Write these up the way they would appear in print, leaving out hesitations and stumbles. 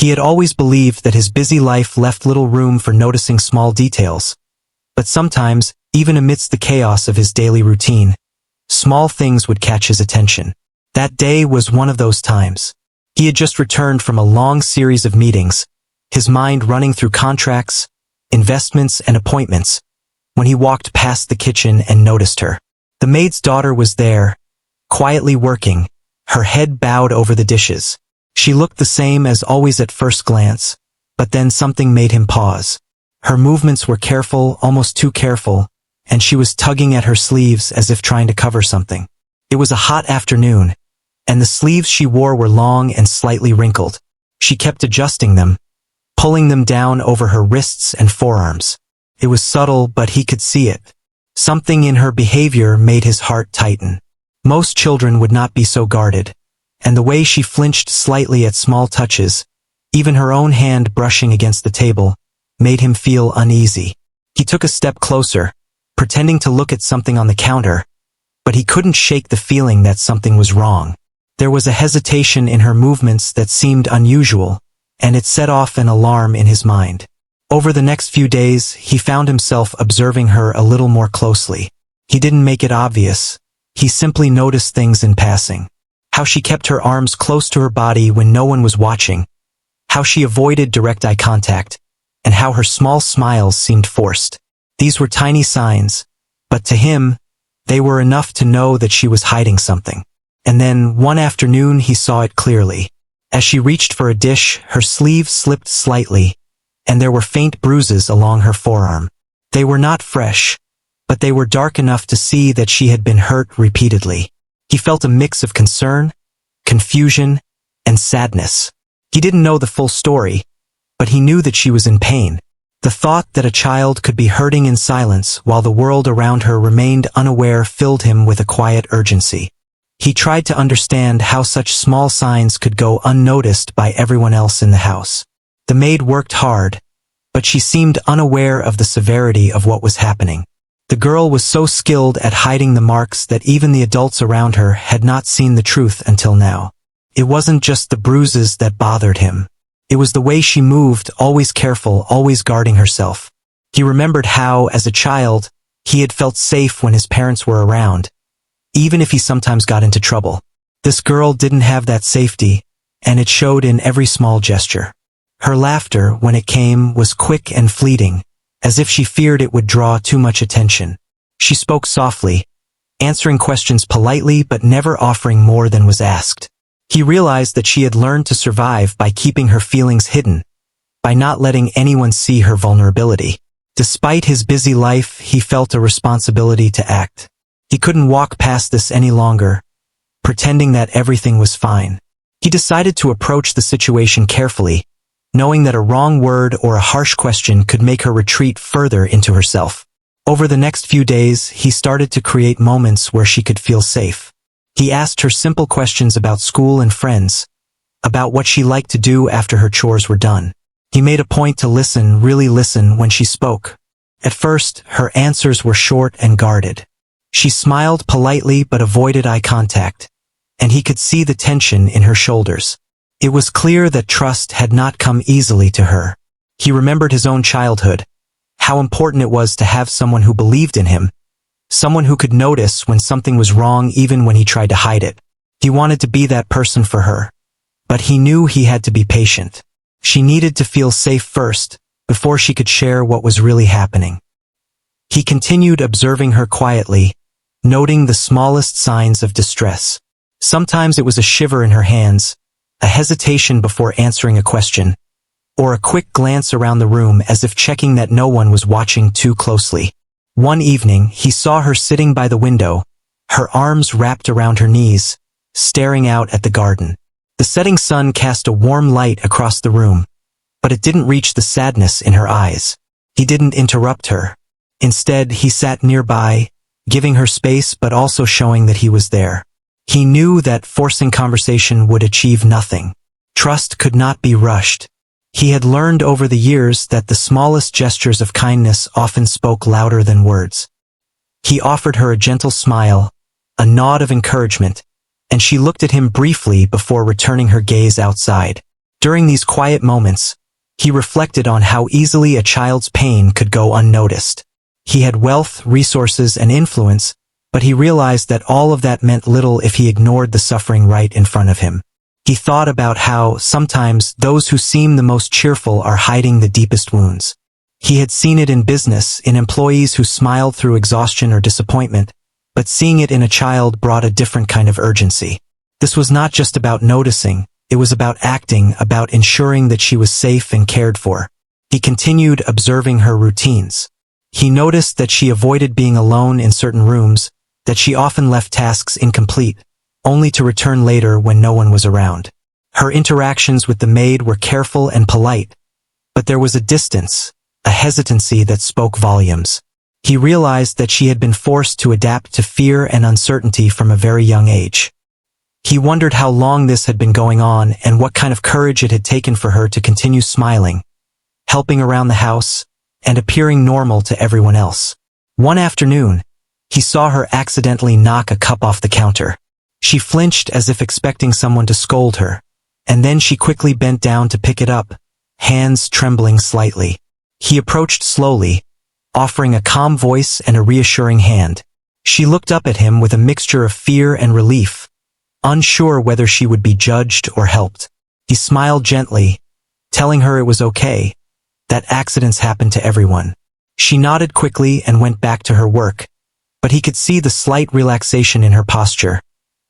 He had always believed that his busy life left little room for noticing small details. But sometimes, even amidst the chaos of his daily routine, small things would catch his attention. That day was one of those times. He had just returned from a long series of meetings, his mind running through contracts, investments, and appointments, when he walked past the kitchen and noticed her. The maid's daughter was there, quietly working, her head bowed over the dishes. She looked the same as always at first glance, but then something made him pause. Her movements were careful, almost too careful, and she was tugging at her sleeves as if trying to cover something. It was a hot afternoon, and the sleeves she wore were long and slightly wrinkled. She kept adjusting them, pulling them down over her wrists and forearms. It was subtle, but he could see it. Something in her behavior made his heart tighten. Most children would not be so guarded, and the way she flinched slightly at small touches, even her own hand brushing against the table, made him feel uneasy. He took a step closer, pretending to look at something on the counter, but he couldn't shake the feeling that something was wrong. There was a hesitation in her movements that seemed unusual, and it set off an alarm in his mind. Over the next few days, he found himself observing her a little more closely. He didn't make it obvious. He simply noticed things in passing. How she kept her arms close to her body when no one was watching, how she avoided direct eye contact, and how her small smiles seemed forced. These were tiny signs, but to him, they were enough to know that she was hiding something. And then, one afternoon, he saw it clearly. As she reached for a dish, her sleeve slipped slightly, and there were faint bruises along her forearm. They were not fresh, but they were dark enough to see that she had been hurt repeatedly. He felt a mix of concern, confusion, and sadness. He didn't know the full story, but he knew that she was in pain. The thought that a child could be hurting in silence while the world around her remained unaware filled him with a quiet urgency. He tried to understand how such small signs could go unnoticed by everyone else in the house. The maid worked hard, but she seemed unaware of the severity of what was happening. The girl was so skilled at hiding the marks that even the adults around her had not seen the truth until now. It wasn't just the bruises that bothered him. It was the way she moved, always careful, always guarding herself. He remembered how, as a child, he had felt safe when his parents were around, even if he sometimes got into trouble. This girl didn't have that safety, and it showed in every small gesture. Her laughter, when it came, was quick and fleeting, as if she feared it would draw too much attention. She spoke softly, answering questions politely but never offering more than was asked. He realized that she had learned to survive by keeping her feelings hidden, by not letting anyone see her vulnerability. Despite his busy life, he felt a responsibility to act. He couldn't walk past this any longer, pretending that everything was fine. He decided to approach the situation carefully, knowing that a wrong word or a harsh question could make her retreat further into herself. Over the next few days, he started to create moments where she could feel safe. He asked her simple questions about school and friends, about what she liked to do after her chores were done. He made a point to listen, really listen, when she spoke. At first, her answers were short and guarded. She smiled politely but avoided eye contact, and he could see the tension in her shoulders. It was clear that trust had not come easily to her. He remembered his own childhood, how important it was to have someone who believed in him, someone who could notice when something was wrong even when he tried to hide it. He wanted to be that person for her, but he knew he had to be patient. She needed to feel safe first, before she could share what was really happening. He continued observing her quietly, noting the smallest signs of distress. Sometimes it was a shiver in her hands, a hesitation before answering a question, or a quick glance around the room as if checking that no one was watching too closely. One evening, he saw her sitting by the window, her arms wrapped around her knees, staring out at the garden. The setting sun cast a warm light across the room, but it didn't reach the sadness in her eyes. He didn't interrupt her. Instead, he sat nearby, giving her space but also showing that he was there. He knew that forcing conversation would achieve nothing. Trust could not be rushed. He had learned over the years that the smallest gestures of kindness often spoke louder than words. He offered her a gentle smile, a nod of encouragement, and she looked at him briefly before returning her gaze outside. During these quiet moments, he reflected on how easily a child's pain could go unnoticed. He had wealth, resources, and influence, but he realized that all of that meant little if he ignored the suffering right in front of him. He thought about how, sometimes, those who seem the most cheerful are hiding the deepest wounds. He had seen it in business, in employees who smiled through exhaustion or disappointment, but seeing it in a child brought a different kind of urgency. This was not just about noticing, it was about acting, about ensuring that she was safe and cared for. He continued observing her routines. He noticed that she avoided being alone in certain rooms, that she often left tasks incomplete, only to return later when no one was around. Her interactions with the maid were careful and polite, but there was a distance, a hesitancy that spoke volumes. He realized that she had been forced to adapt to fear and uncertainty from a very young age. He wondered how long this had been going on and what kind of courage it had taken for her to continue smiling, helping around the house, and appearing normal to everyone else. One afternoon, he saw her accidentally knock a cup off the counter. She flinched as if expecting someone to scold her, and then she quickly bent down to pick it up, hands trembling slightly. He approached slowly, offering a calm voice and a reassuring hand. She looked up at him with a mixture of fear and relief, unsure whether she would be judged or helped. He smiled gently, telling her it was okay, that accidents happen to everyone. She nodded quickly and went back to her work, but he could see the slight relaxation in her posture,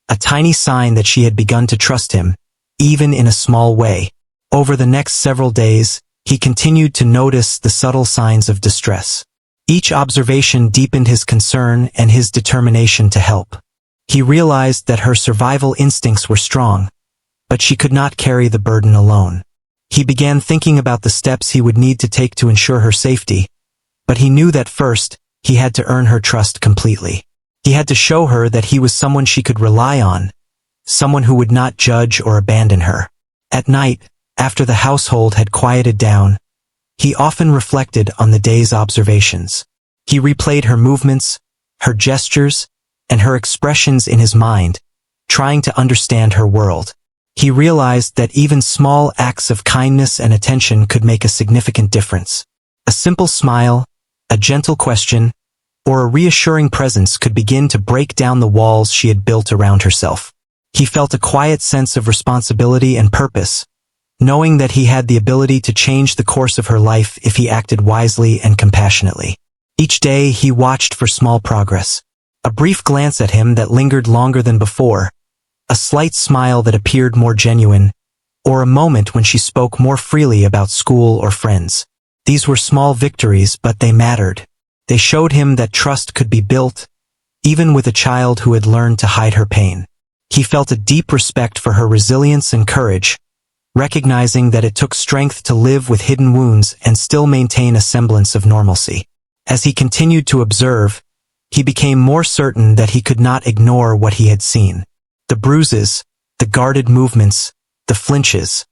a tiny sign that she had begun to trust him, even in a small way. Over the next several days, he continued to notice the subtle signs of distress. Each observation deepened his concern and his determination to help. He realized that her survival instincts were strong, but she could not carry the burden alone. He began thinking about the steps he would need to take to ensure her safety, but he knew that first, he had to earn her trust completely. He had to show her that he was someone she could rely on, someone who would not judge or abandon her. At night, after the household had quieted down, he often reflected on the day's observations. He replayed her movements, her gestures, and her expressions in his mind, trying to understand her world. He realized that even small acts of kindness and attention could make a significant difference. A simple smile, a gentle question, or a reassuring presence could begin to break down the walls she had built around herself. He felt a quiet sense of responsibility and purpose, knowing that he had the ability to change the course of her life if he acted wisely and compassionately. Each day he watched for small progress. A brief glance at him that lingered longer than before, a slight smile that appeared more genuine, or a moment when she spoke more freely about school or friends. These were small victories, but they mattered. They showed him that trust could be built, even with a child who had learned to hide her pain. He felt a deep respect for her resilience and courage, recognizing that it took strength to live with hidden wounds and still maintain a semblance of normalcy. As he continued to observe, he became more certain that he could not ignore what he had seen. The bruises, the guarded movements, the flinches.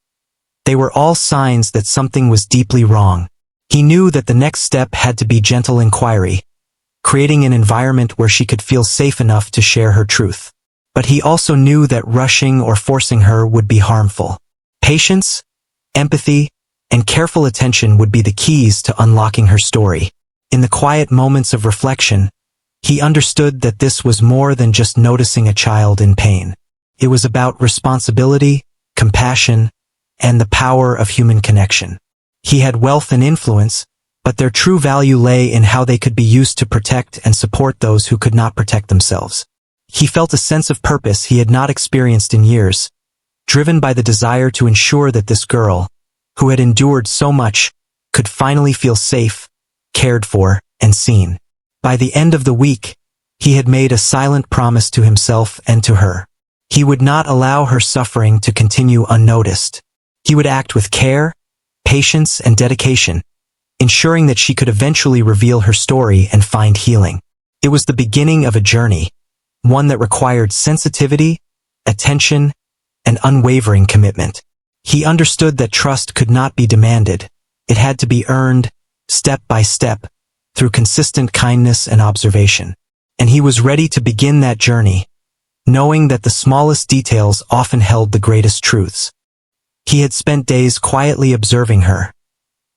They were all signs that something was deeply wrong. He knew that the next step had to be gentle inquiry, creating an environment where she could feel safe enough to share her truth. But he also knew that rushing or forcing her would be harmful. Patience, empathy, and careful attention would be the keys to unlocking her story. In the quiet moments of reflection, he understood that this was more than just noticing a child in pain. It was about responsibility, compassion, and the power of human connection. He had wealth and influence, but their true value lay in how they could be used to protect and support those who could not protect themselves. He felt a sense of purpose he had not experienced in years, driven by the desire to ensure that this girl, who had endured so much, could finally feel safe, cared for, and seen. By the end of the week, he had made a silent promise to himself and to her. He would not allow her suffering to continue unnoticed. He would act with care, patience, and dedication, ensuring that she could eventually reveal her story and find healing. It was the beginning of a journey, one that required sensitivity, attention, and unwavering commitment. He understood that trust could not be demanded. It had to be earned, step by step, through consistent kindness and observation. And he was ready to begin that journey, knowing that the smallest details often held the greatest truths. He had spent days quietly observing her,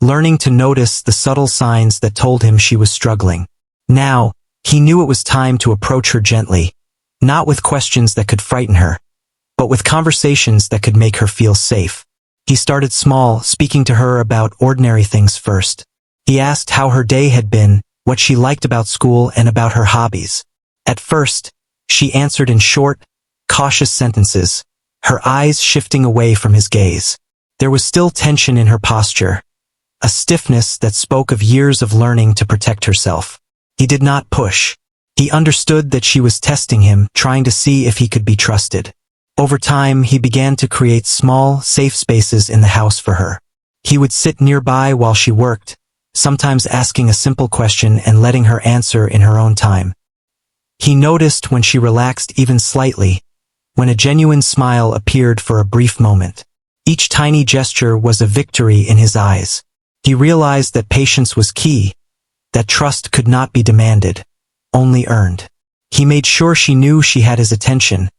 learning to notice the subtle signs that told him she was struggling. Now, he knew it was time to approach her gently, not with questions that could frighten her, but with conversations that could make her feel safe. He started small, speaking to her about ordinary things first. He asked how her day had been, what she liked about school, and about her hobbies. At first, she answered in short, cautious sentences, her eyes shifting away from his gaze. There was still tension in her posture, a stiffness that spoke of years of learning to protect herself. He did not push. He understood that she was testing him, trying to see if he could be trusted. Over time, he began to create small, safe spaces in the house for her. He would sit nearby while she worked, sometimes asking a simple question and letting her answer in her own time. He noticed when she relaxed even slightly, when a genuine smile appeared for a brief moment. Each tiny gesture was a victory in his eyes. He realized that patience was key, that trust could not be demanded, only earned. He made sure she knew she had his attention,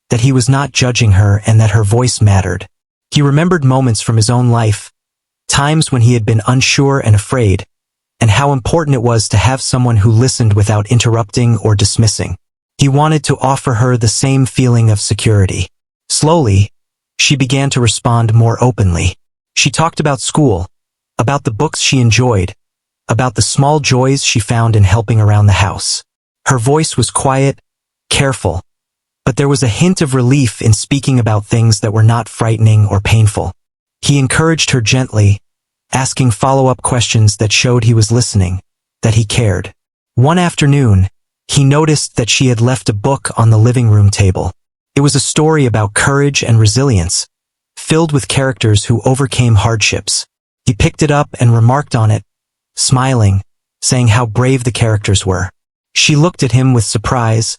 that he was not judging her and that her voice mattered. He remembered moments from his own life, times when he had been unsure and afraid, and how important it was to have someone who listened without interrupting or dismissing. He wanted to offer her the same feeling of security. Slowly, she began to respond more openly. She talked about school, about the books she enjoyed, about the small joys she found in helping around the house. Her voice was quiet, careful, but there was a hint of relief in speaking about things that were not frightening or painful. He encouraged her gently, asking follow-up questions that showed he was listening, that he cared. One afternoon, he noticed that she had left a book on the living room table. It was a story about courage and resilience, filled with characters who overcame hardships. He picked it up and remarked on it, smiling, saying how brave the characters were. She looked at him with surprise,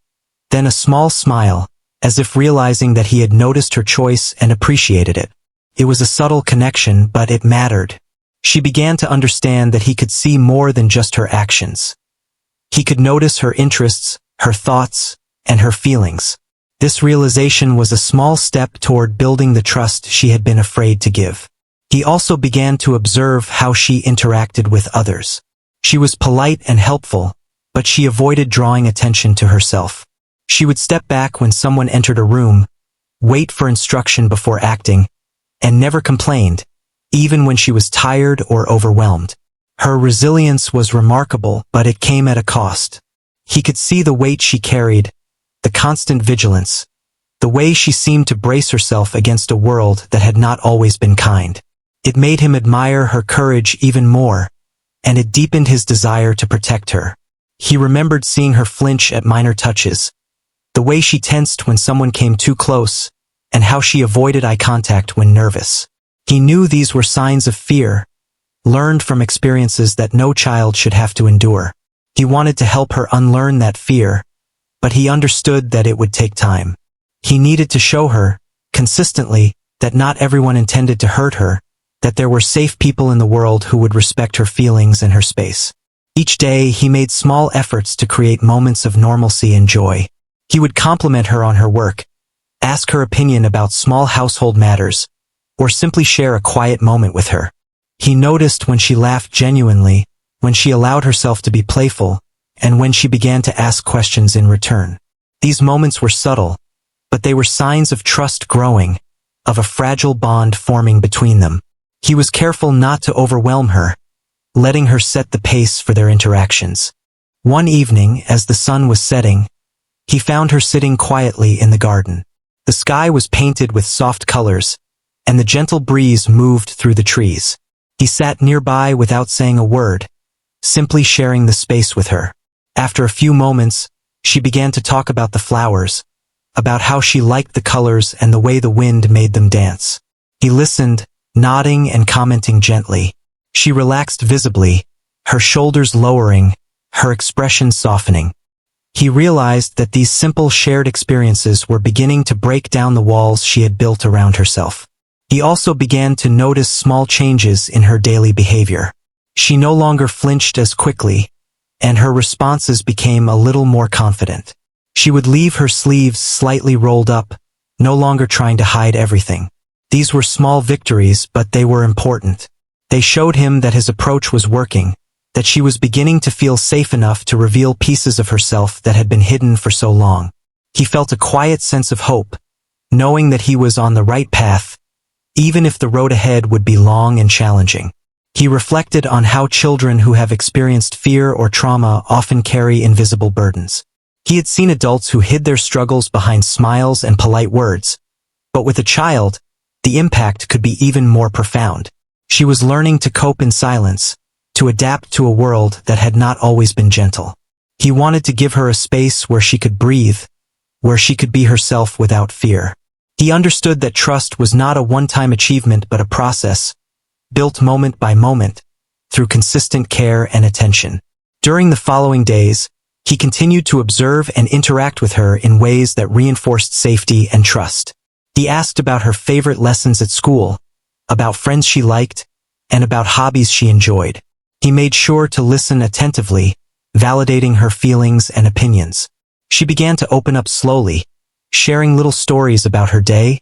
then a small smile, as if realizing that he had noticed her choice and appreciated it. It was a subtle connection, but it mattered. She began to understand that he could see more than just her actions. He could notice her interests, her thoughts, and her feelings. This realization was a small step toward building the trust she had been afraid to give. He also began to observe how she interacted with others. She was polite and helpful, but she avoided drawing attention to herself. She would step back when someone entered a room, wait for instruction before acting, and never complained, even when she was tired or overwhelmed. Her resilience was remarkable, but it came at a cost. He could see the weight she carried, the constant vigilance, the way she seemed to brace herself against a world that had not always been kind. It made him admire her courage even more, and it deepened his desire to protect her. He remembered seeing her flinch at minor touches, the way she tensed when someone came too close, and how she avoided eye contact when nervous. He knew these were signs of fear, learned from experiences that no child should have to endure. He wanted to help her unlearn that fear, but he understood that it would take time. He needed to show her, consistently, that not everyone intended to hurt her, that there were safe people in the world who would respect her feelings and her space. Each day, he made small efforts to create moments of normalcy and joy. He would compliment her on her work, ask her opinion about small household matters, or simply share a quiet moment with her. He noticed when she laughed genuinely, when she allowed herself to be playful, and when she began to ask questions in return. These moments were subtle, but they were signs of trust growing, of a fragile bond forming between them. He was careful not to overwhelm her, letting her set the pace for their interactions. One evening, as the sun was setting, he found her sitting quietly in the garden. The sky was painted with soft colors, and the gentle breeze moved through the trees. He sat nearby without saying a word, simply sharing the space with her. After a few moments, she began to talk about the flowers, about how she liked the colors and the way the wind made them dance. He listened, nodding and commenting gently. She relaxed visibly, her shoulders lowering, her expression softening. He realized that these simple shared experiences were beginning to break down the walls she had built around herself. He also began to notice small changes in her daily behavior. She no longer flinched as quickly, and her responses became a little more confident. She would leave her sleeves slightly rolled up, no longer trying to hide everything. These were small victories, but they were important. They showed him that his approach was working, that she was beginning to feel safe enough to reveal pieces of herself that had been hidden for so long. He felt a quiet sense of hope, knowing that he was on the right path, even if the road ahead would be long and challenging. He reflected on how children who have experienced fear or trauma often carry invisible burdens. He had seen adults who hid their struggles behind smiles and polite words, but with a child, the impact could be even more profound. She was learning to cope in silence, to adapt to a world that had not always been gentle. He wanted to give her a space where she could breathe, where she could be herself without fear. He understood that trust was not a one-time achievement but a process, built moment by moment, through consistent care and attention. During the following days, he continued to observe and interact with her in ways that reinforced safety and trust. He asked about her favorite lessons at school, about friends she liked, and about hobbies she enjoyed. He made sure to listen attentively, validating her feelings and opinions. She began to open up slowly, sharing little stories about her day,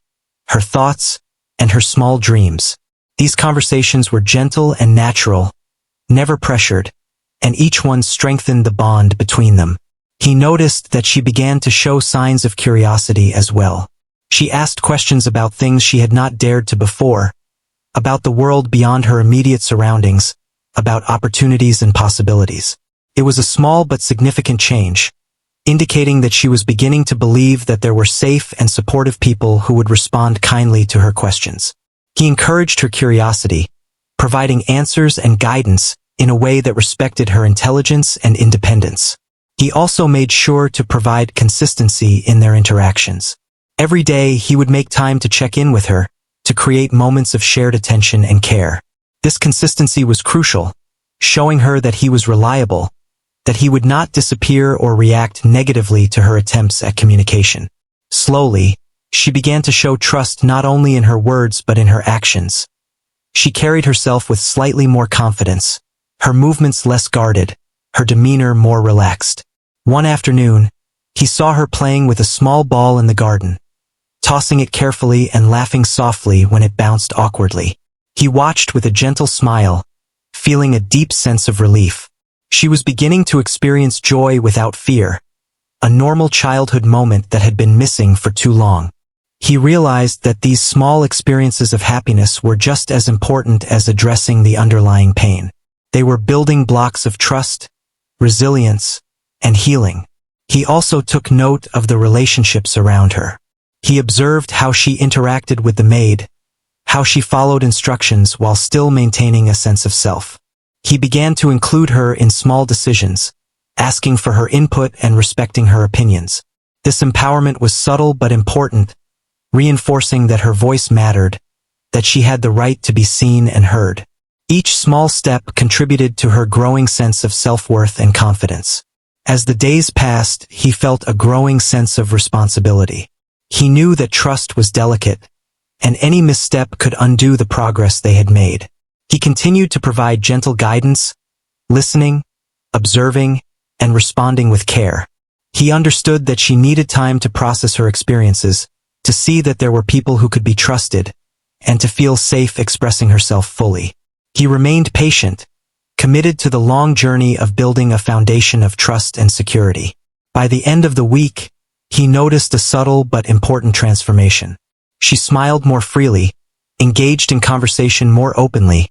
her thoughts, and her small dreams. These conversations were gentle and natural, never pressured, and each one strengthened the bond between them. He noticed that she began to show signs of curiosity as well. She asked questions about things she had not dared to before, about the world beyond her immediate surroundings, about opportunities and possibilities. It was a small but significant change, indicating that she was beginning to believe that there were safe and supportive people who would respond kindly to her questions. He encouraged her curiosity, providing answers and guidance in a way that respected her intelligence and independence. He also made sure to provide consistency in their interactions. Every day, he would make time to check in with her, to create moments of shared attention and care. This consistency was crucial, showing her that he was reliable, that he would not disappear or react negatively to her attempts at communication. Slowly, she began to show trust not only in her words but in her actions. She carried herself with slightly more confidence, her movements less guarded, her demeanor more relaxed. One afternoon, he saw her playing with a small ball in the garden, tossing it carefully and laughing softly when it bounced awkwardly. He watched with a gentle smile, feeling a deep sense of relief. She was beginning to experience joy without fear, a normal childhood moment that had been missing for too long. He realized that these small experiences of happiness were just as important as addressing the underlying pain. They were building blocks of trust, resilience, and healing. He also took note of the relationships around her. He observed how she interacted with the maid, how she followed instructions while still maintaining a sense of self. He began to include her in small decisions, asking for her input and respecting her opinions. This empowerment was subtle but important, reinforcing that her voice mattered, that she had the right to be seen and heard. Each small step contributed to her growing sense of self-worth and confidence. As the days passed, he felt a growing sense of responsibility. He knew that trust was delicate, and any misstep could undo the progress they had made. He continued to provide gentle guidance, listening, observing, and responding with care. He understood that she needed time to process her experiences, to see that there were people who could be trusted, and to feel safe expressing herself fully. He remained patient, committed to the long journey of building a foundation of trust and security. By the end of the week, he noticed a subtle but important transformation. She smiled more freely, engaged in conversation more openly,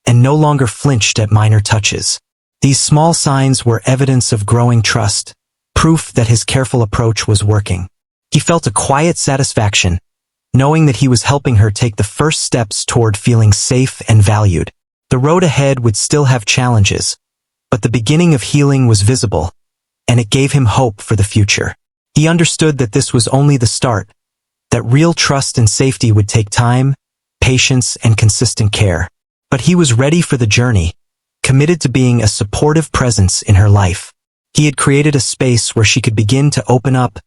and no longer flinched at minor touches. These small signs were evidence of growing trust, proof that his careful approach was working. He felt a quiet satisfaction, knowing that he was helping her take the first steps toward feeling safe and valued. The road ahead would still have challenges, but the beginning of healing was visible, and it gave him hope for the future. He understood that this was only the start, that real trust and safety would take time, patience, and consistent care. But he was ready for the journey, committed to being a supportive presence in her life. He had created a space where she could begin to open up,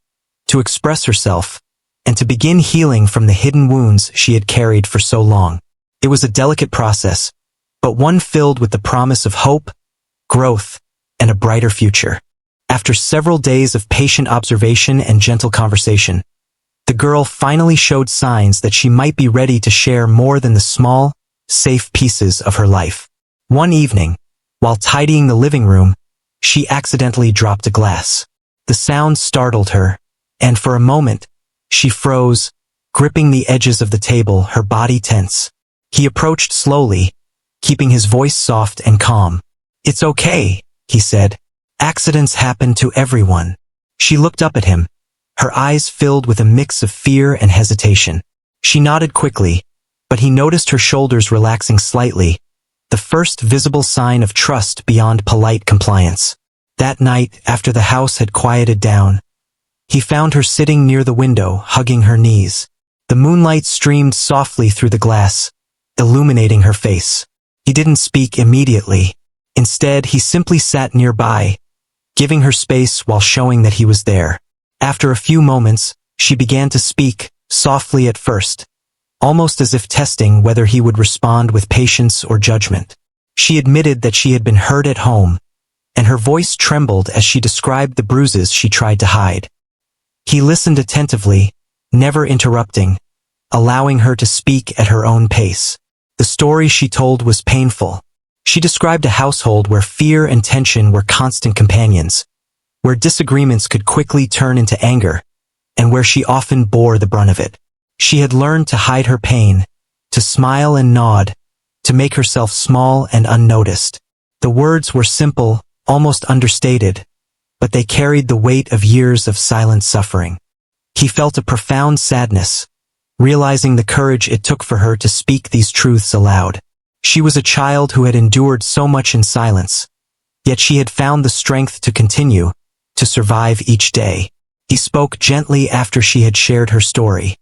to express herself, and to begin healing from the hidden wounds she had carried for so long. It was a delicate process, but one filled with the promise of hope, growth, and a brighter future. After several days of patient observation and gentle conversation, The girl finally showed signs that she might be ready to share more than the small, safe pieces of her life. One evening, while tidying the living room, she accidentally dropped a glass. The sound startled her, and for a moment, she froze, gripping the edges of the table, her body tense. He approached slowly, keeping his voice soft and calm. "It's okay," he said. "Accidents happen to everyone." She looked up at him, her eyes filled with a mix of fear and hesitation. She nodded quickly, but he noticed her shoulders relaxing slightly, the first visible sign of trust beyond polite compliance. That night, after the house had quieted down, he found her sitting near the window, hugging her knees. The moonlight streamed softly through the glass, illuminating her face. He didn't speak immediately. Instead, he simply sat nearby, giving her space while showing that he was there. After a few moments, she began to speak, softly at first, almost as if testing whether he would respond with patience or judgment. She admitted that she had been hurt at home, and her voice trembled as she described the bruises she tried to hide. He listened attentively, never interrupting, allowing her to speak at her own pace. The story she told was painful. She described a household where fear and tension were constant companions, where disagreements could quickly turn into anger, and where she often bore the brunt of it. She had learned to hide her pain, to smile and nod, to make herself small and unnoticed. The words were simple, almost understated, but they carried the weight of years of silent suffering. He felt a profound sadness, realizing the courage it took for her to speak these truths aloud. She was a child who had endured so much in silence, yet she had found the strength to continue, to survive each day. He spoke gently after she had shared her story.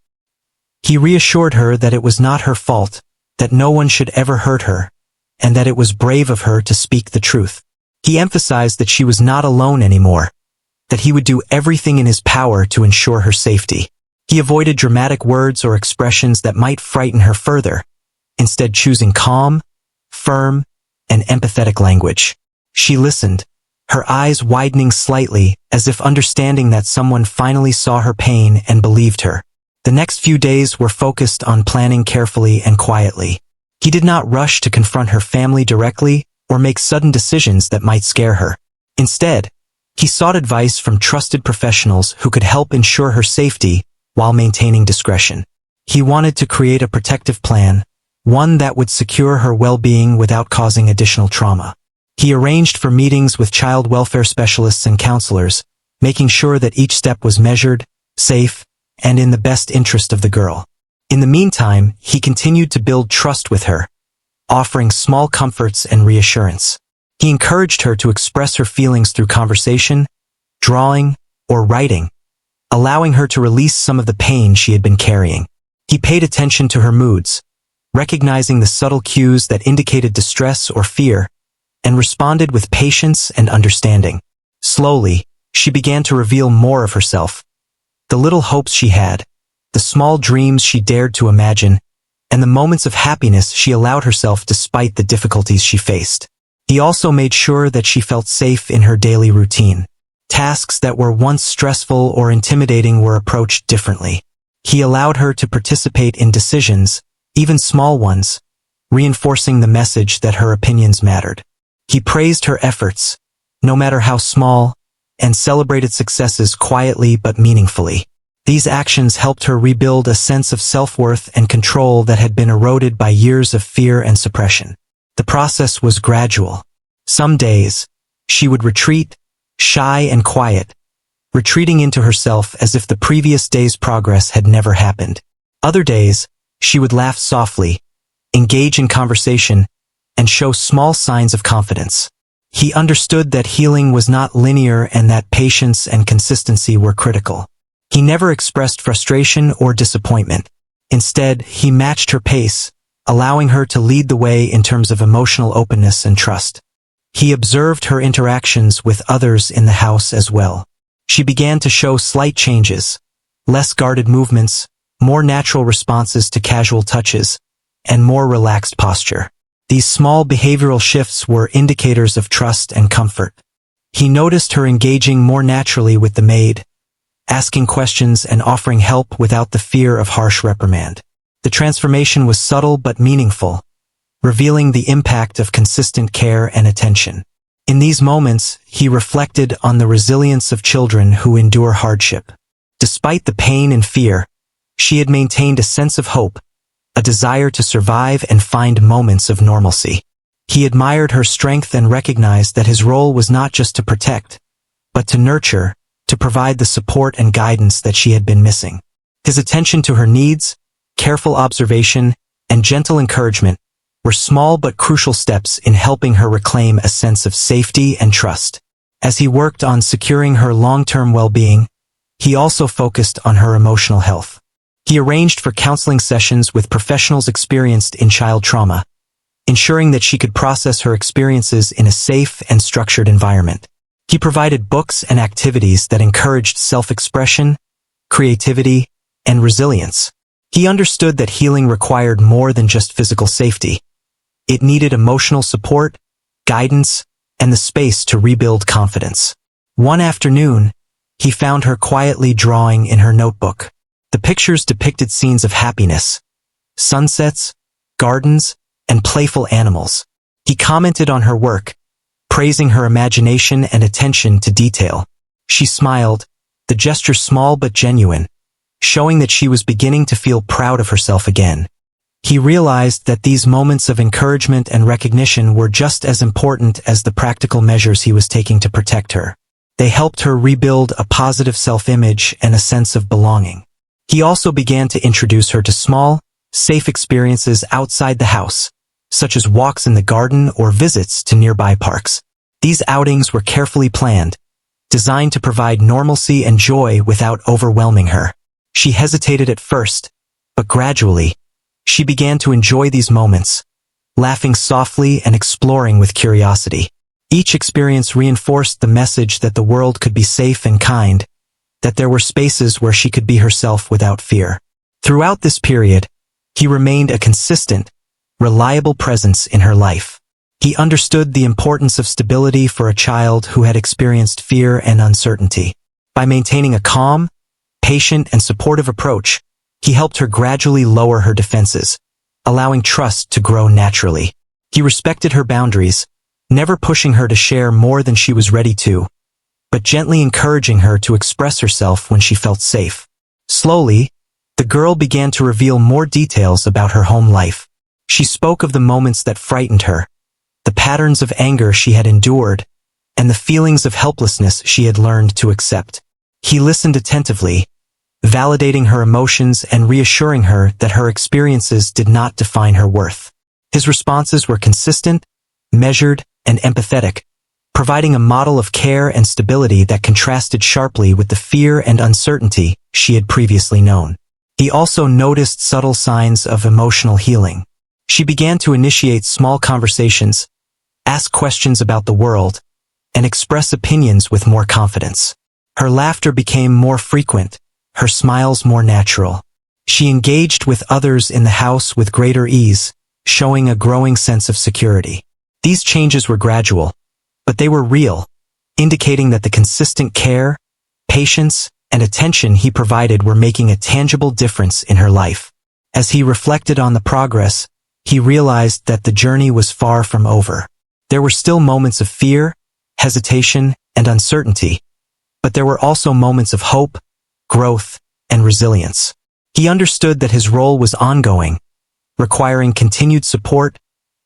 He reassured her that it was not her fault, that no one should ever hurt her, and that it was brave of her to speak the truth. He emphasized that she was not alone anymore, that he would do everything in his power to ensure her safety. He avoided dramatic words or expressions that might frighten her further, instead choosing calm, firm, and empathetic language. She listened, her eyes widening slightly as if understanding that someone finally saw her pain and believed her. The next few days were focused on planning carefully and quietly. He did not rush to confront her family directly or make sudden decisions that might scare her. Instead, he sought advice from trusted professionals who could help ensure her safety while maintaining discretion. He wanted to create a protective plan, one that would secure her well-being without causing additional trauma. He arranged for meetings with child welfare specialists and counselors, making sure that each step was measured, safe, and in the best interest of the girl. In the meantime, he continued to build trust with her, offering small comforts and reassurance. He encouraged her to express her feelings through conversation, drawing, or writing, allowing her to release some of the pain she had been carrying. He paid attention to her moods, recognizing the subtle cues that indicated distress or fear, and responded with patience and understanding. Slowly, she began to reveal more of herself, the little hopes she had, the small dreams she dared to imagine, and the moments of happiness she allowed herself despite the difficulties she faced. He also made sure that she felt safe in her daily routine. Tasks that were once stressful or intimidating were approached differently. He allowed her to participate in decisions, even small ones, reinforcing the message that her opinions mattered. He praised her efforts, no matter how small, and celebrated successes quietly but meaningfully. These actions helped her rebuild a sense of self-worth and control that had been eroded by years of fear and suppression. The process was gradual. Some days, she would retreat, shy and quiet, retreating into herself as if the previous day's progress had never happened. Other days, she would laugh softly, engage in conversation, and show small signs of confidence. He understood that healing was not linear and that patience and consistency were critical. He never expressed frustration or disappointment. Instead, he matched her pace, allowing her to lead the way in terms of emotional openness and trust. He observed her interactions with others in the house as well. She began to show slight changes, less guarded movements, more natural responses to casual touches, and more relaxed posture. These small behavioral shifts were indicators of trust and comfort. He noticed her engaging more naturally with the maid, asking questions and offering help without the fear of harsh reprimand. The transformation was subtle but meaningful, revealing the impact of consistent care and attention. In these moments, he reflected on the resilience of children who endure hardship. Despite the pain and fear, she had maintained a sense of hope, a desire to survive and find moments of normalcy. He admired her strength and recognized that his role was not just to protect, but to nurture, to provide the support and guidance that she had been missing. His attention to her needs, careful observation, and gentle encouragement were small but crucial steps in helping her reclaim a sense of safety and trust. As he worked on securing her long-term well-being, he also focused on her emotional health. He arranged for counseling sessions with professionals experienced in child trauma, ensuring that she could process her experiences in a safe and structured environment. He provided books and activities that encouraged self-expression, creativity, and resilience. He understood that healing required more than just physical safety. It needed emotional support, guidance, and the space to rebuild confidence. One afternoon, he found her quietly drawing in her notebook. The pictures depicted scenes of happiness, sunsets, gardens, and playful animals. He commented on her work, praising her imagination and attention to detail. She smiled, the gesture small but genuine, showing that she was beginning to feel proud of herself again. He realized that these moments of encouragement and recognition were just as important as the practical measures he was taking to protect her. They helped her rebuild a positive self-image and a sense of belonging. He also began to introduce her to small, safe experiences outside the house, such as walks in the garden or visits to nearby parks. These outings were carefully planned, designed to provide normalcy and joy without overwhelming her. She hesitated at first, but gradually, she began to enjoy these moments, laughing softly and exploring with curiosity. Each experience reinforced the message that the world could be safe and kind, that there were spaces where she could be herself without fear. Throughout this period, he remained a consistent, reliable presence in her life. He understood the importance of stability for a child who had experienced fear and uncertainty. By maintaining a calm, patient, and supportive approach, he helped her gradually lower her defenses, allowing trust to grow naturally. He respected her boundaries, never pushing her to share more than she was ready to, but gently encouraging her to express herself when she felt safe. Slowly, the girl began to reveal more details about her home life. She spoke of the moments that frightened her, the patterns of anger she had endured, and the feelings of helplessness she had learned to accept. He listened attentively, validating her emotions and reassuring her that her experiences did not define her worth. His responses were consistent, measured, and empathetic, providing a model of care and stability that contrasted sharply with the fear and uncertainty she had previously known. He also noticed subtle signs of emotional healing. She began to initiate small conversations, ask questions about the world, and express opinions with more confidence. Her laughter became more frequent, her smiles more natural. She engaged with others in the house with greater ease, showing a growing sense of security. These changes were gradual, but they were real, indicating that the consistent care, patience, and attention he provided were making a tangible difference in her life. As he reflected on the progress, he realized that the journey was far from over. There were still moments of fear, hesitation, and uncertainty, but there were also moments of hope, growth, and resilience. He understood that his role was ongoing, requiring continued support,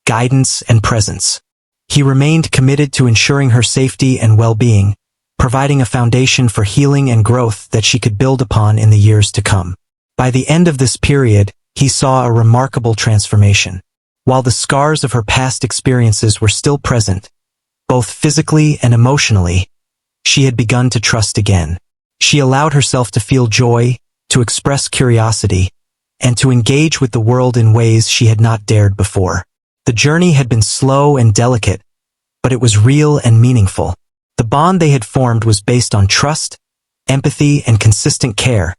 guidance, and presence. He remained committed to ensuring her safety and well-being, providing a foundation for healing and growth that she could build upon in the years to come. By the end of this period, he saw a remarkable transformation. While the scars of her past experiences were still present, both physically and emotionally, she had begun to trust again. She allowed herself to feel joy, to express curiosity, and to engage with the world in ways she had not dared before. The journey had been slow and delicate, but it was real and meaningful. The bond they had formed was based on trust, empathy, and consistent care,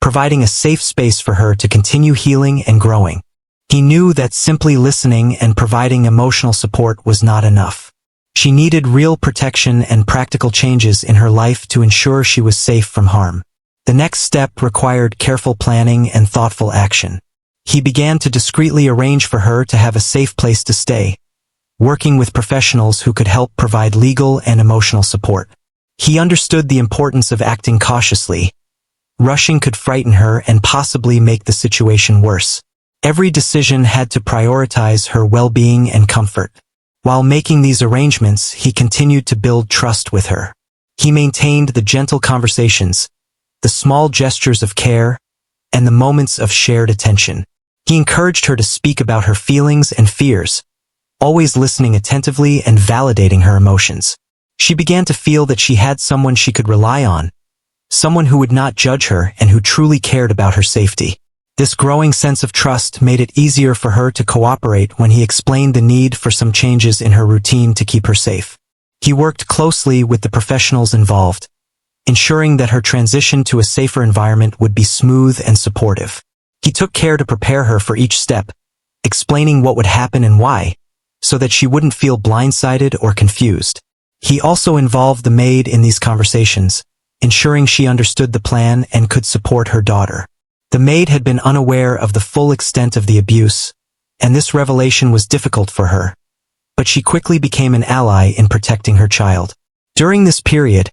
providing a safe space for her to continue healing and growing. He knew that simply listening and providing emotional support was not enough. She needed real protection and practical changes in her life to ensure she was safe from harm. The next step required careful planning and thoughtful action. He began to discreetly arrange for her to have a safe place to stay, working with professionals who could help provide legal and emotional support. He understood the importance of acting cautiously. Rushing could frighten her and possibly make the situation worse. Every decision had to prioritize her well-being and comfort. While making these arrangements, he continued to build trust with her. He maintained the gentle conversations, the small gestures of care, and the moments of shared attention. He encouraged her to speak about her feelings and fears, always listening attentively and validating her emotions. She began to feel that she had someone she could rely on, someone who would not judge her and who truly cared about her safety. This growing sense of trust made it easier for her to cooperate when he explained the need for some changes in her routine to keep her safe. He worked closely with the professionals involved, ensuring that her transition to a safer environment would be smooth and supportive. He took care to prepare her for each step, explaining what would happen and why, so that she wouldn't feel blindsided or confused. He also involved the maid in these conversations, ensuring she understood the plan and could support her daughter. The maid had been unaware of the full extent of the abuse, and this revelation was difficult for her, but she quickly became an ally in protecting her child. During this period,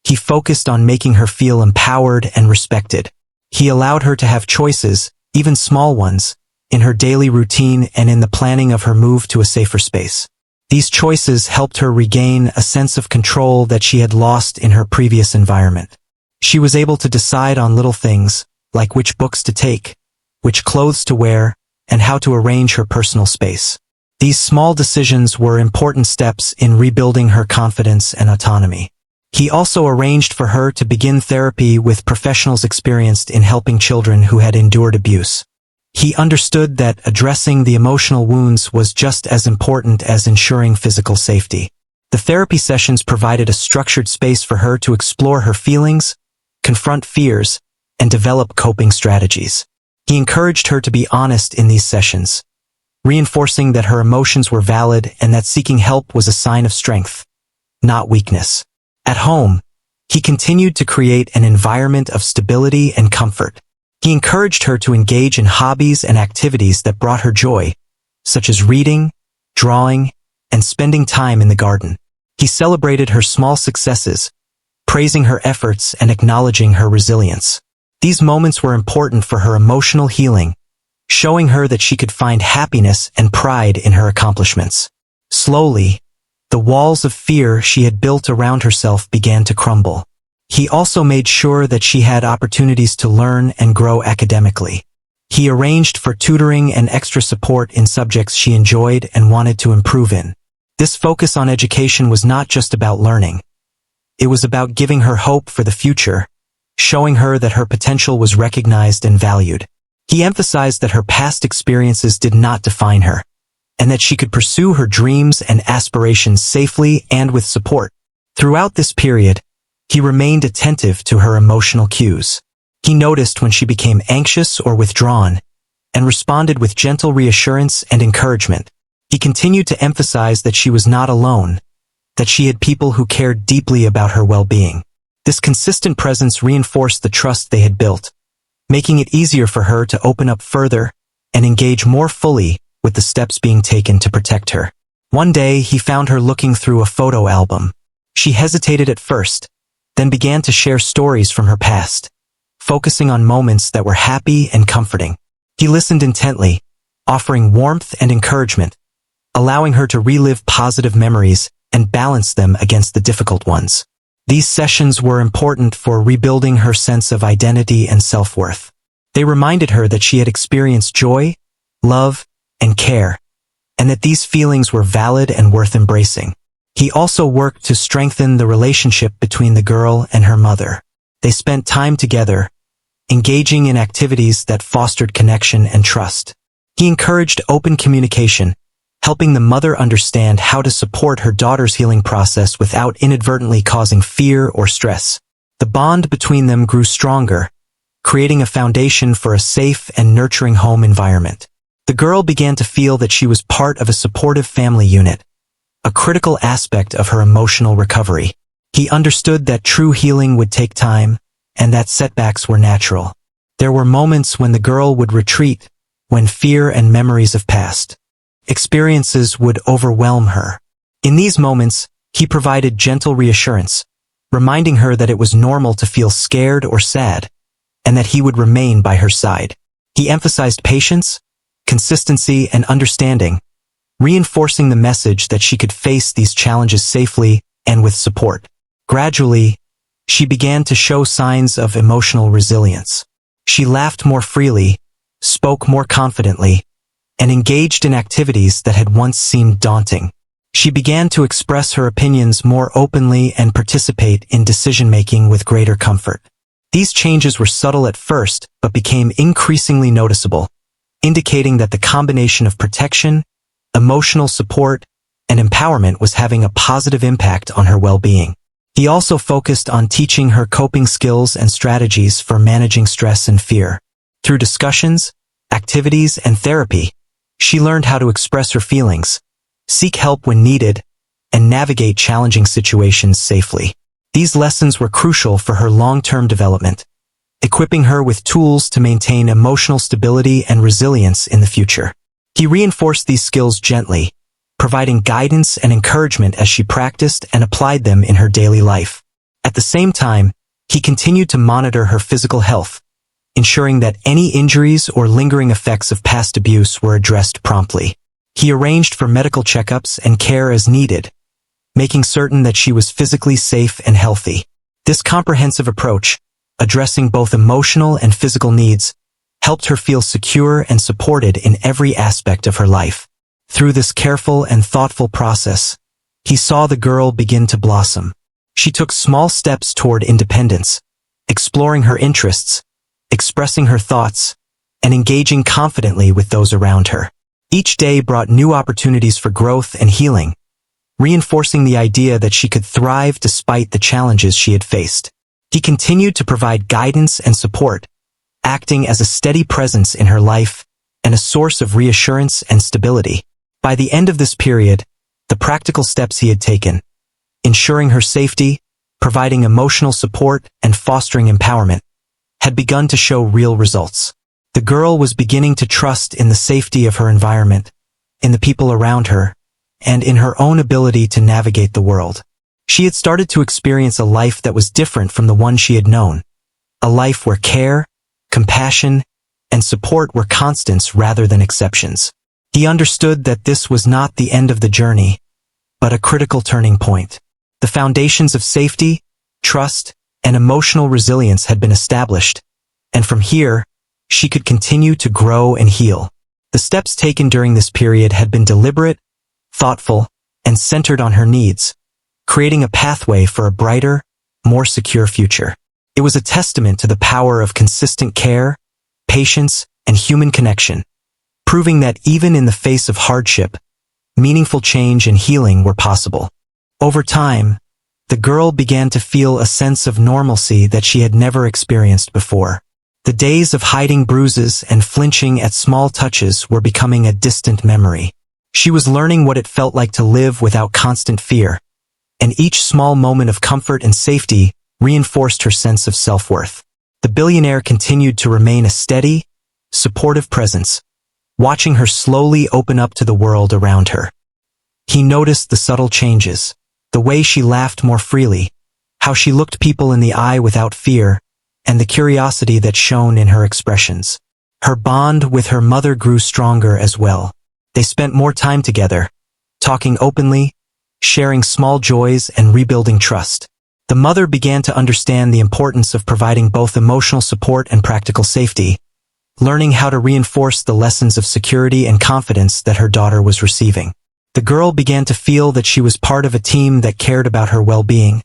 he focused on making her feel empowered and respected. He allowed her to have choices, even small ones, in her daily routine and in the planning of her move to a safer space. These choices helped her regain a sense of control that she had lost in her previous environment. She was able to decide on little things, like which books to take, which clothes to wear, and how to arrange her personal space. These small decisions were important steps in rebuilding her confidence and autonomy. He also arranged for her to begin therapy with professionals experienced in helping children who had endured abuse. He understood that addressing the emotional wounds was just as important as ensuring physical safety. The therapy sessions provided a structured space for her to explore her feelings, confront fears, and develop coping strategies. He encouraged her to be honest in these sessions, reinforcing that her emotions were valid and that seeking help was a sign of strength, not weakness. At home, he continued to create an environment of stability and comfort. He encouraged her to engage in hobbies and activities that brought her joy, such as reading, drawing, and spending time in the garden. He celebrated her small successes, praising her efforts and acknowledging her resilience. These moments were important for her emotional healing, showing her that she could find happiness and pride in her accomplishments. Slowly, the walls of fear she had built around herself began to crumble. He also made sure that she had opportunities to learn and grow academically. He arranged for tutoring and extra support in subjects she enjoyed and wanted to improve in. This focus on education was not just about learning. It was about giving her hope for the future, showing her that her potential was recognized and valued. He emphasized that her past experiences did not define her, and that she could pursue her dreams and aspirations safely and with support. Throughout this period, he remained attentive to her emotional cues. He noticed when she became anxious or withdrawn, and responded with gentle reassurance and encouragement. He continued to emphasize that she was not alone, that she had people who cared deeply about her well-being. This consistent presence reinforced the trust they had built, making it easier for her to open up further and engage more fully with the steps being taken to protect her. One day, he found her looking through a photo album. She hesitated at first, then began to share stories from her past, focusing on moments that were happy and comforting. He listened intently, offering warmth and encouragement, allowing her to relive positive memories and balance them against the difficult ones. These sessions were important for rebuilding her sense of identity and self-worth. They reminded her that she had experienced joy, love, and care, and that these feelings were valid and worth embracing. He also worked to strengthen the relationship between the girl and her mother. They spent time together, engaging in activities that fostered connection and trust. He encouraged open communication, helping the mother understand how to support her daughter's healing process without inadvertently causing fear or stress. The bond between them grew stronger, creating a foundation for a safe and nurturing home environment. The girl began to feel that she was part of a supportive family unit, a critical aspect of her emotional recovery. He understood that true healing would take time, and that setbacks were natural. There were moments when the girl would retreat, when fear and memories of past experiences would overwhelm her. In these moments, he provided gentle reassurance, reminding her that it was normal to feel scared or sad, and that he would remain by her side. He emphasized patience, consistency, and understanding, reinforcing the message that she could face these challenges safely and with support. Gradually, she began to show signs of emotional resilience. She laughed more freely, spoke more confidently, and engaged in activities that had once seemed daunting. She began to express her opinions more openly and participate in decision-making with greater comfort. These changes were subtle at first, but became increasingly noticeable, indicating that the combination of protection, emotional support, and empowerment was having a positive impact on her well-being. He also focused on teaching her coping skills and strategies for managing stress and fear. Through discussions, activities, and therapy, she learned how to express her feelings, seek help when needed, and navigate challenging situations safely. These lessons were crucial for her long-term development, equipping her with tools to maintain emotional stability and resilience in the future. He reinforced these skills gently, providing guidance and encouragement as she practiced and applied them in her daily life. At the same time, he continued to monitor her physical health, ensuring that any injuries or lingering effects of past abuse were addressed promptly. He arranged for medical checkups and care as needed, making certain that she was physically safe and healthy. This comprehensive approach, addressing both emotional and physical needs, helped her feel secure and supported in every aspect of her life. Through this careful and thoughtful process, he saw the girl begin to blossom. She took small steps toward independence, exploring her interests, expressing her thoughts, and engaging confidently with those around her. Each day brought new opportunities for growth and healing, reinforcing the idea that she could thrive despite the challenges she had faced. He continued to provide guidance and support, acting as a steady presence in her life and a source of reassurance and stability. By the end of this period, the practical steps he had taken, ensuring her safety, providing emotional support, and fostering empowerment, had begun to show real results. The girl was beginning to trust in the safety of her environment, in the people around her, and in her own ability to navigate the world. She had started to experience a life that was different from the one she had known, a life where care, compassion, and support were constants rather than exceptions. He understood that this was not the end of the journey, but a critical turning point. The foundations of safety, trust, and emotional resilience had been established, and from here, she could continue to grow and heal. The steps taken during this period had been deliberate, thoughtful, and centered on her needs, creating a pathway for a brighter, more secure future. It was a testament to the power of consistent care, patience, and human connection, proving that even in the face of hardship, meaningful change and healing were possible. Over time, the girl began to feel a sense of normalcy that she had never experienced before. The days of hiding bruises and flinching at small touches were becoming a distant memory. She was learning what it felt like to live without constant fear, and each small moment of comfort and safety reinforced her sense of self-worth. The billionaire continued to remain a steady, supportive presence, watching her slowly open up to the world around her. He noticed the subtle changes, the way she laughed more freely, how she looked people in the eye without fear, and the curiosity that shone in her expressions. Her bond with her mother grew stronger as well. They spent more time together, talking openly, sharing small joys, and rebuilding trust. The mother began to understand the importance of providing both emotional support and practical safety, learning how to reinforce the lessons of security and confidence that her daughter was receiving. The girl began to feel that she was part of a team that cared about her well-being,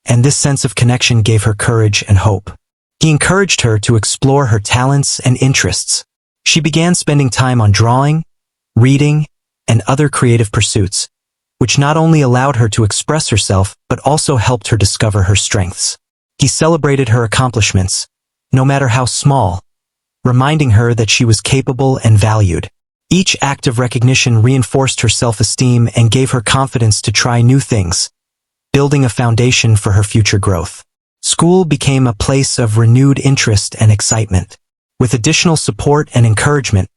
and this sense of connection gave her courage and hope. He encouraged her to explore her talents and interests. She began spending time on drawing, reading, and other creative pursuits, which not only allowed her to express herself but also helped her discover her strengths. He celebrated her accomplishments, no matter how small, reminding her that she was capable and valued. Each act of recognition reinforced her self-esteem and gave her confidence to try new things, building a foundation for her future growth. School became a place of renewed interest and excitement. With additional support and encouragement,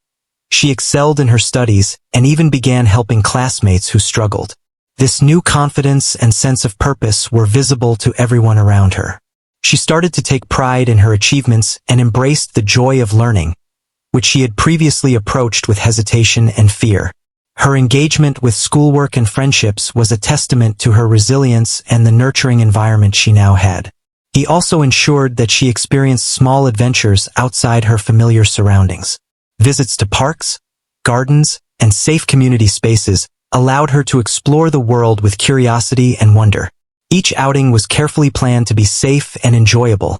she excelled in her studies and even began helping classmates who struggled. This new confidence and sense of purpose were visible to everyone around her. She started to take pride in her achievements and embraced the joy of learning, which she had previously approached with hesitation and fear. Her engagement with schoolwork and friendships was a testament to her resilience and the nurturing environment she now had. He also ensured that she experienced small adventures outside her familiar surroundings. Visits to parks, gardens, and safe community spaces allowed her to explore the world with curiosity and wonder. Each outing was carefully planned to be safe and enjoyable,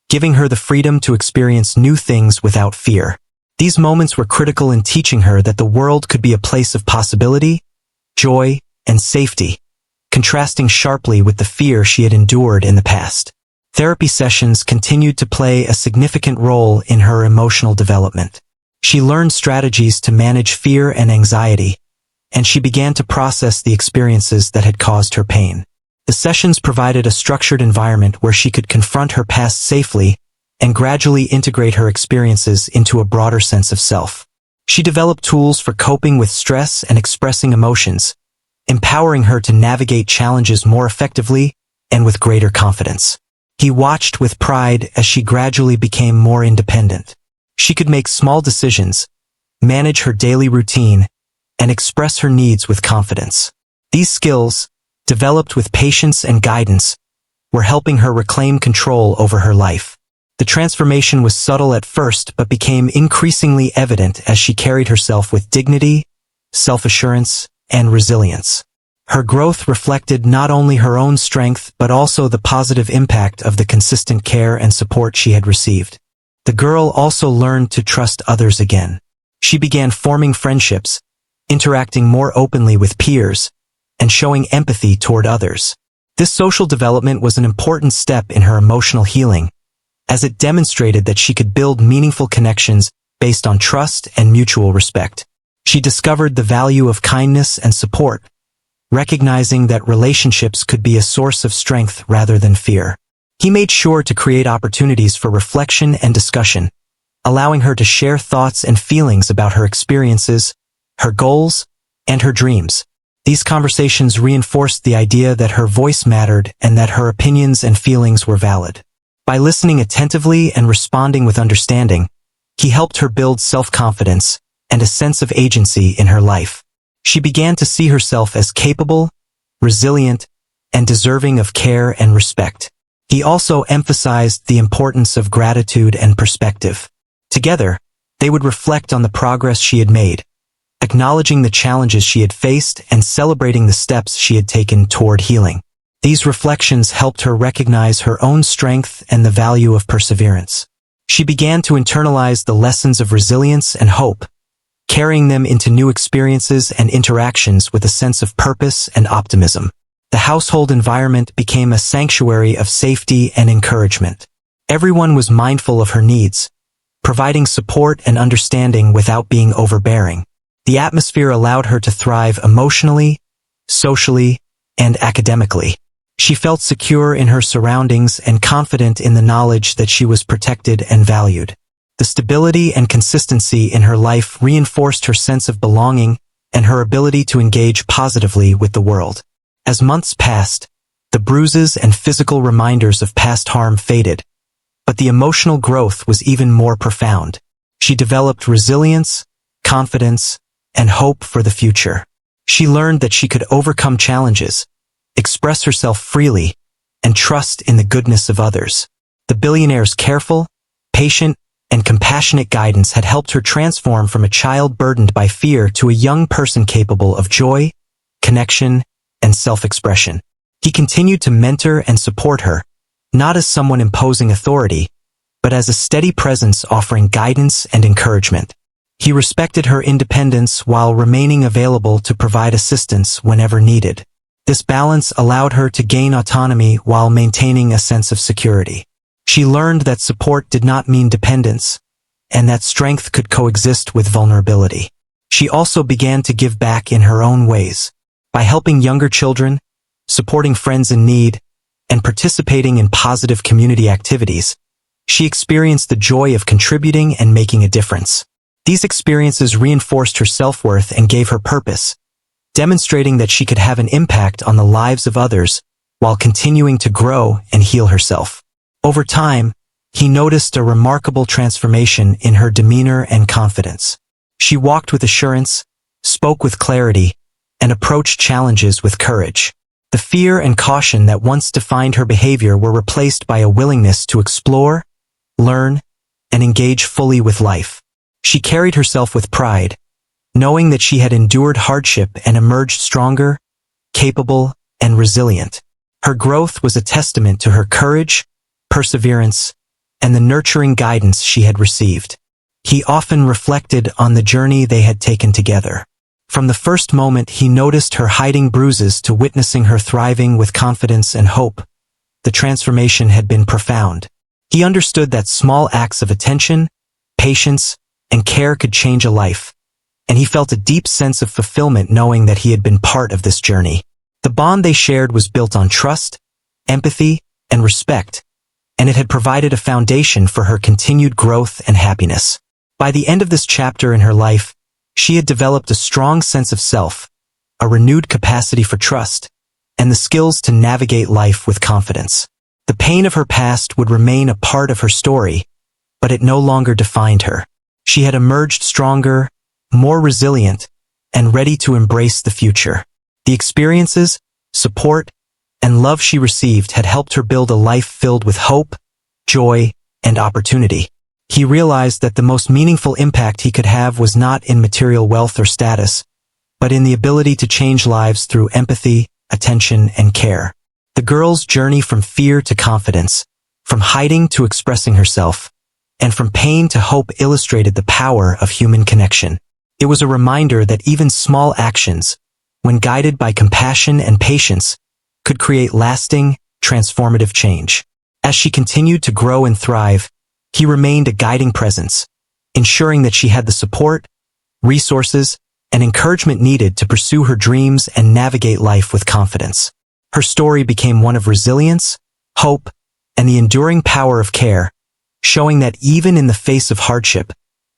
giving her the freedom to experience new things without fear. These moments were critical in teaching her that the world could be a place of possibility, joy, and safety, contrasting sharply with the fear she had endured in the past. Therapy sessions continued to play a significant role in her emotional development. She learned strategies to manage fear and anxiety, and she began to process the experiences that had caused her pain. The sessions provided a structured environment where she could confront her past safely and gradually integrate her experiences into a broader sense of self. She developed tools for coping with stress and expressing emotions, empowering her to navigate challenges more effectively and with greater confidence. He watched with pride as she gradually became more independent. She could make small decisions, manage her daily routine, and express her needs with confidence. These skills, developed with patience and guidance, were helping her reclaim control over her life. The transformation was subtle at first but became increasingly evident as she carried herself with dignity, self-assurance, and resilience. Her growth reflected not only her own strength but also the positive impact of the consistent care and support she had received. The girl also learned to trust others again. She began forming friendships, interacting more openly with peers, and showing empathy toward others. This social development was an important step in her emotional healing, as it demonstrated that she could build meaningful connections based on trust and mutual respect. She discovered the value of kindness and support, recognizing that relationships could be a source of strength rather than fear. He made sure to create opportunities for reflection and discussion, allowing her to share thoughts and feelings about her experiences, her goals, and her dreams. These conversations reinforced the idea that her voice mattered and that her opinions and feelings were valid. By listening attentively and responding with understanding, he helped her build self-confidence and a sense of agency in her life. She began to see herself as capable, resilient, and deserving of care and respect. He also emphasized the importance of gratitude and perspective. Together, they would reflect on the progress she had made, acknowledging the challenges she had faced and celebrating the steps she had taken toward healing. These reflections helped her recognize her own strength and the value of perseverance. She began to internalize the lessons of resilience and hope, carrying them into new experiences and interactions with a sense of purpose and optimism. The household environment became a sanctuary of safety and encouragement. Everyone was mindful of her needs, providing support and understanding without being overbearing. The atmosphere allowed her to thrive emotionally, socially, and academically. She felt secure in her surroundings and confident in the knowledge that she was protected and valued. The stability and consistency in her life reinforced her sense of belonging and her ability to engage positively with the world. As months passed, the bruises and physical reminders of past harm faded, but the emotional growth was even more profound. She developed resilience, confidence, and hope for the future. She learned that she could overcome challenges, express herself freely, and trust in the goodness of others. The billionaire's careful, patient, and compassionate guidance had helped her transform from a child burdened by fear to a young person capable of joy, connection, and self-expression. He continued to mentor and support her, not as someone imposing authority, but as a steady presence offering guidance and encouragement. He respected her independence while remaining available to provide assistance whenever needed. This balance allowed her to gain autonomy while maintaining a sense of security. She learned that support did not mean dependence, and that strength could coexist with vulnerability. She also began to give back in her own ways. By helping younger children, supporting friends in need, and participating in positive community activities, she experienced the joy of contributing and making a difference. These experiences reinforced her self-worth and gave her purpose, demonstrating that she could have an impact on the lives of others while continuing to grow and heal herself. Over time, he noticed a remarkable transformation in her demeanor and confidence. She walked with assurance, spoke with clarity, and approached challenges with courage. The fear and caution that once defined her behavior were replaced by a willingness to explore, learn, and engage fully with life. She carried herself with pride, knowing that she had endured hardship and emerged stronger, capable, and resilient. Her growth was a testament to her courage, perseverance, and the nurturing guidance she had received. He often reflected on the journey they had taken together. From the first moment he noticed her hiding bruises to witnessing her thriving with confidence and hope, the transformation had been profound. He understood that small acts of attention, patience, and care could change a life, and he felt a deep sense of fulfillment knowing that he had been part of this journey. The bond they shared was built on trust, empathy, and respect, and it had provided a foundation for her continued growth and happiness. By the end of this chapter in her life, she had developed a strong sense of self, a renewed capacity for trust, and the skills to navigate life with confidence. The pain of her past would remain a part of her story, but it no longer defined her. She had emerged stronger, more resilient, and ready to embrace the future. The experiences, support, and love she received had helped her build a life filled with hope, joy, and opportunity. He realized that the most meaningful impact he could have was not in material wealth or status, but in the ability to change lives through empathy, attention, and care. The girl's journey from fear to confidence, from hiding to expressing herself, and from pain to hope illustrated the power of human connection. It was a reminder that even small actions, when guided by compassion and patience, could create lasting, transformative change. As she continued to grow and thrive, he remained a guiding presence, ensuring that she had the support, resources, and encouragement needed to pursue her dreams and navigate life with confidence. Her story became one of resilience, hope, and the enduring power of care, showing that even in the face of hardship,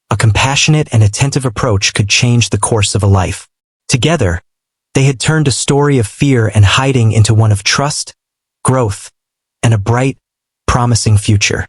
a compassionate and attentive approach could change the course of a life. Together, they had turned a story of fear and hiding into one of trust, growth, and a bright, promising future.